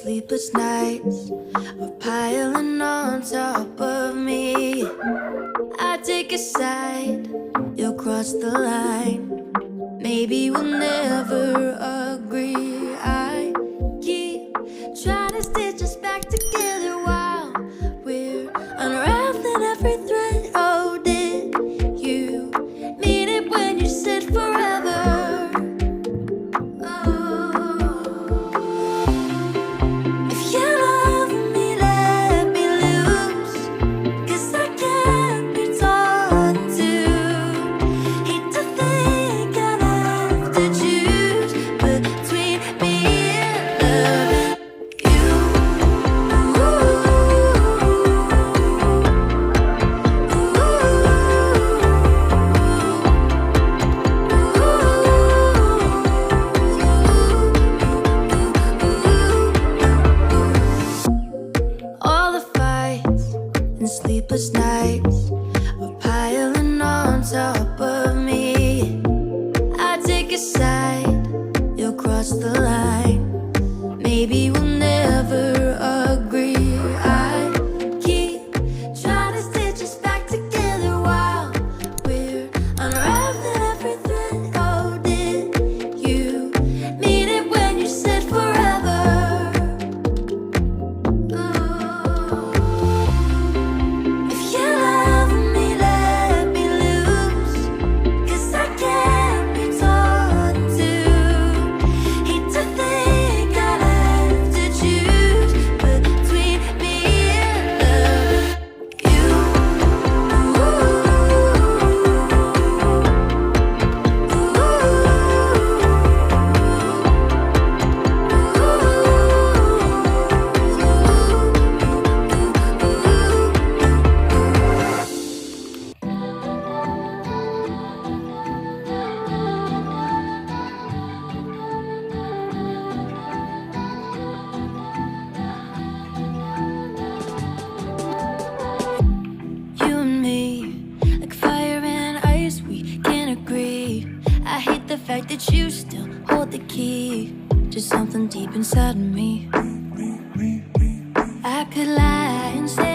sleepless nights are piling on top of me. I take a side, you'll cross the line. Maybe we'll never agree. I keep trying to stitch us back together while we're unraveling every thread. Oh, did you mean it when you said forever? Oh, if you love me, let me loose, 'cause I can't be taught to. Hate to think I'll have to choose between me and loving you. All the fights and sleepless nights are piling on top of me. I take a side, you'll cross the line. Maybe we'll never agree. I keep trying to stitch us back together while we're unraveling every thread. Oh, did you mean it when you said forever? Oh, if you love me, let me loose, 'cause I can't be taught to. Hate to think I'd have to choose between me and loving you. You and me, like fire and ice, we can't agree. I hate the fact that you still hold the key to something deep inside of me. I could lie and say